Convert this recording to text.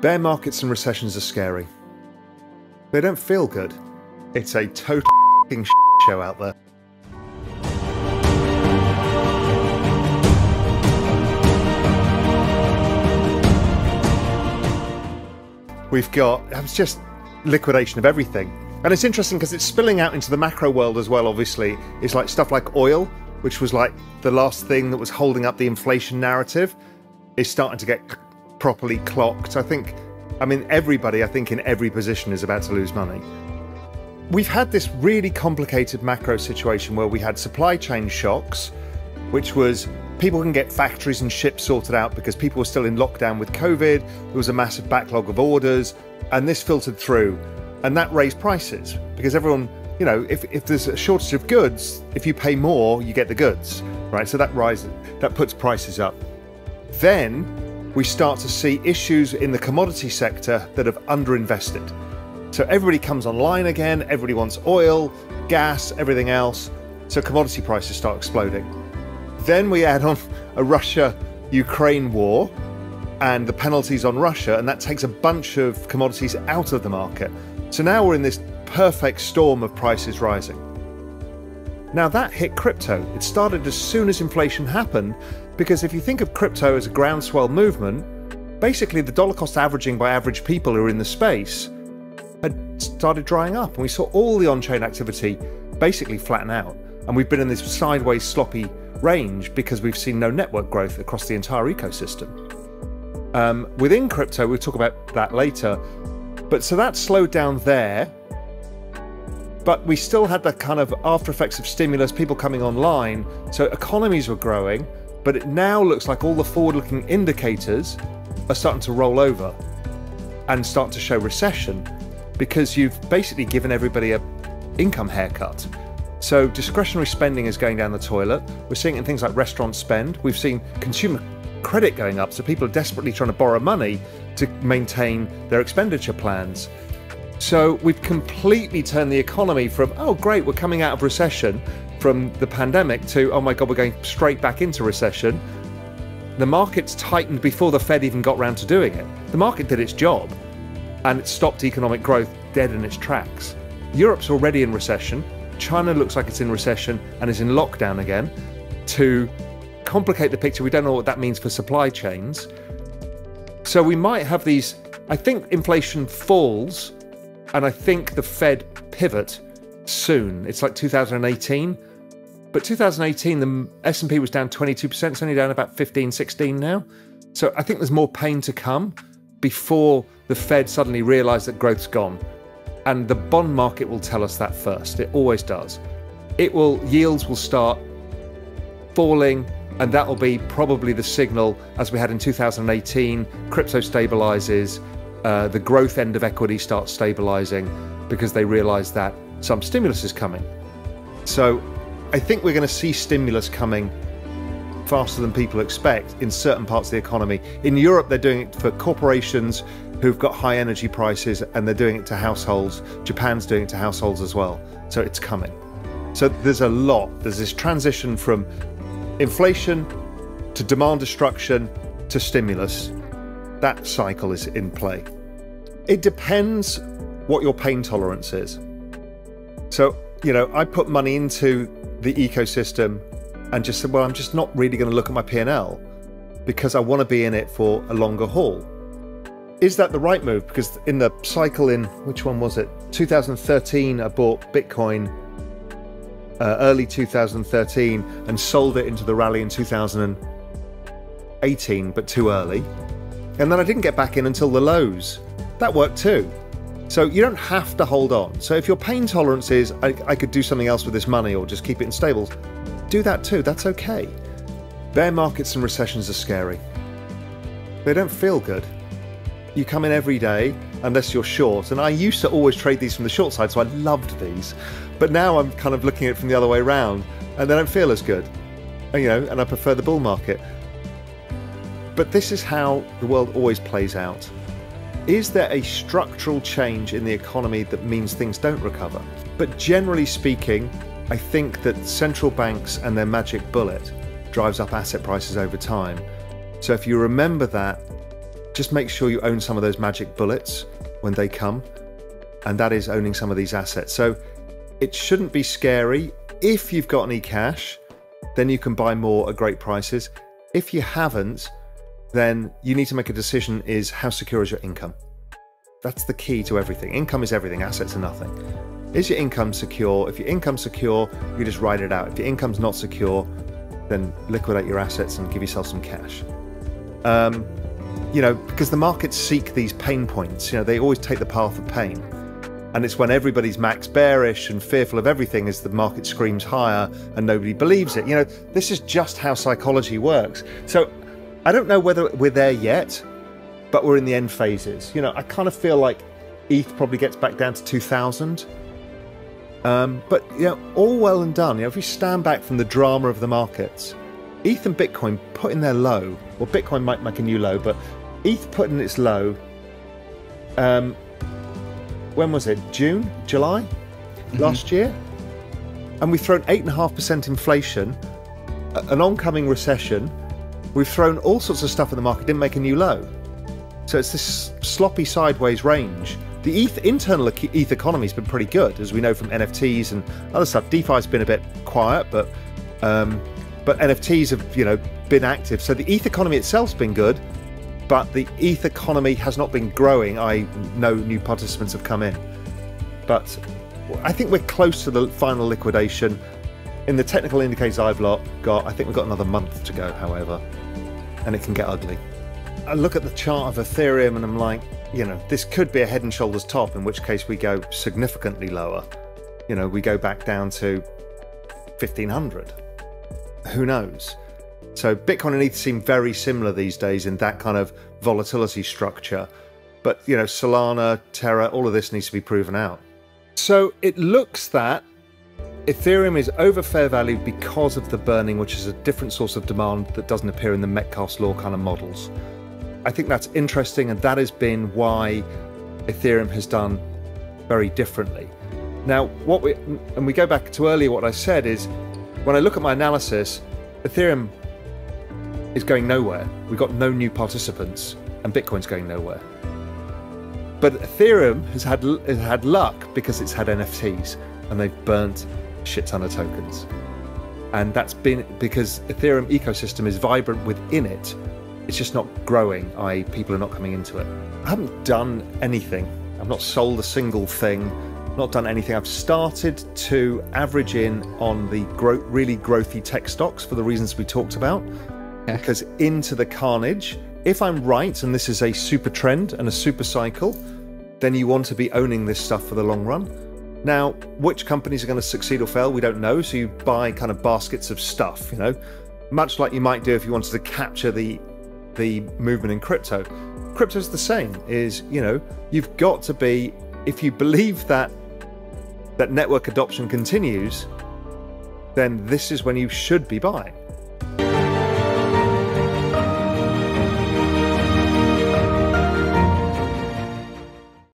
Bear markets and recessions are scary. They don't feel good. It's a total show out there. We've got, it's just liquidation of everything. And it's interesting because it's spilling out into the macro world as well, obviously. It's like stuff like oil, which was like the last thing that was holding up the inflation narrative, is starting to get properly clocked. Everybody, in every position is about to lose money. We've had this really complicated macro situation where we had supply chain shocks, which was people can get factories and ships sorted out because people were still in lockdown with COVID. There was a massive backlog of orders, and this filtered through, and that raised prices because everyone, if there's a shortage of goods, if you pay more, you get the goods, right? So that puts prices up. Then we start to see issues in the commodity sector that have underinvested. So everybody comes online again, everybody wants oil, gas, everything else. So commodity prices start exploding. Then we add on a Russia-Ukraine war and the penalties on Russia, and that takes a bunch of commodities out of the market. So now we're in this perfect storm of prices rising. Now that hit crypto. It started as soon as inflation happened, because if you think of crypto as a groundswell movement, basically the dollar cost averaging by average people who are in the space had started drying up, and we saw all the on-chain activity basically flatten out. And we've been in this sideways sloppy range because we've seen no network growth across the entire ecosystem. Within crypto, we'll talk about that later, but so that slowed down there, but we still had the kind of after effects of stimulus, people coming online, so economies were growing, but it now looks like all the forward-looking indicators are starting to roll over and start to show recession because you've basically given everybody a income haircut. So discretionary spending is going down the toilet. We're seeing it in things like restaurant spend. We've seen consumer credit going up, so people are desperately trying to borrow money to maintain their expenditure plans. So we've completely turned the economy from, oh great, we're coming out of recession from the pandemic, to, oh my God, we're going straight back into recession. The market's tightened before the Fed even got round to doing it. The market did its job, and it stopped economic growth dead in its tracks. Europe's already in recession. China looks like it's in recession and is in lockdown again. To complicate the picture, we don't know what that means for supply chains. So we might have these, I think inflation falls, and I think the Fed pivot soon. It's like 2018. But 2018, the S&P was down 22%. It's only down about 15, 16 now. So I think there's more pain to come before the Fed suddenly realize that growth's gone. And the bond market will tell us that first. It always does. Yields will start falling, and that will be probably the signal, as we had in 2018, crypto stabilizes, the growth end of equity starts stabilizing because they realize that some stimulus is coming. So I think we're going to see stimulus coming faster than people expect in certain parts of the economy. In Europe, they're doing it for corporations who've got high energy prices, and they're doing it to households. Japan's doing it to households as well. So it's coming. So there's a lot. There's this transition from inflation to demand destruction to stimulus. That cycle is in play. It depends what your pain tolerance is. So, I put money into the ecosystem and just said, well, I'm just not really going to look at my P&L because I want to be in it for a longer haul. Is that the right move? Because in the cycle in, which one was it? 2013, I bought Bitcoin early 2013 and sold it into the rally in 2018, but too early. And then I didn't get back in until the lows. That worked too. So you don't have to hold on. So if your pain tolerance is, I could do something else with this money or just keep it in stables, do that too. That's okay. Bear markets and recessions are scary. They don't feel good. You come in every day unless you're short, and I used to always trade these from the short side, so I loved these, but now I'm kind of looking at it from the other way around, and they don't feel as good, and I prefer the bull market. But this is how the world always plays out. Is there a structural change in the economy that means things don't recover? But generally speaking, I think that central banks and their magic bullet drives up asset prices over time. So if you remember that, just make sure you own some of those magic bullets when they come, and that is owning some of these assets. So it shouldn't be scary. If you've got any cash, then you can buy more at great prices. If you haven't, then you need to make a decision, is how secure is your income? That's the key to everything. Income is everything, assets are nothing. Is your income secure? If your income's secure, you just ride it out. If your income's not secure, then liquidate your assets and give yourself some cash. You know, because the markets seek these pain points. You know, they always take the path of pain. And it's when everybody's max bearish and fearful of everything as the market screams higher and nobody believes it. You know, this is just how psychology works. So I don't know whether we're there yet, but we're in the end phases. You know, I kind of feel like ETH probably gets back down to 2,000. But, you know, all well and done. You know, if we stand back from the drama of the markets, ETH and Bitcoin put in their low. Well, Bitcoin might make a new low, but ETH put in its low. When was it? June? July? Last year? And we've thrown 8.5% inflation, an oncoming recession. We've thrown all sorts of stuff in the market, didn't make a new low. So it's this sloppy sideways range. The internal ETH economy has been pretty good, as we know from NFTs and other stuff. DeFi's been a bit quiet, but NFTs have, you know, been active. So the ETH economy itself's been good, but the ETH economy has not been growing. No new participants have come in. But I think we're close to the final liquidation. In the technical indicators I've got, I think we've got another month to go, however, and it can get ugly. I look at the chart of Ethereum and I'm like, you know, this could be a head and shoulders top, in which case we go significantly lower. You know, we go back down to 1,500. Who knows? So Bitcoin and ETH seem very similar these days in that kind of volatility structure. But, you know, Solana, Terra, all of this needs to be proven out. So it looks that Ethereum is over fair value because of the burning, which is a different source of demand that doesn't appear in the Metcalfe's law kind of models. I think that's interesting, and that has been why Ethereum has done very differently. Now, we go back to earlier, what I said is, when I look at my analysis, Ethereum is going nowhere. We've got no new participants, and Bitcoin's going nowhere. But Ethereum has had luck because it's had NFTs, and they've burnt a shit ton of tokens. And that's been because Ethereum ecosystem is vibrant within it. It's just not growing, i.e. people are not coming into it. I haven't done anything. I've not sold a single thing, not done anything. I've started to average in on the really growthy tech stocks for the reasons we talked about. Yeah. Because into the carnage, if I'm right and this is a super trend and a super cycle, then you want to be owning this stuff for the long run. Now, which companies are going to succeed or fail, we don't know. So you buy kind of baskets of stuff, you know, much like you might do if you wanted to capture the movement in crypto. Crypto's the same, is, you know, you've got to be, if you believe that network adoption continues, then this is when you should be buying.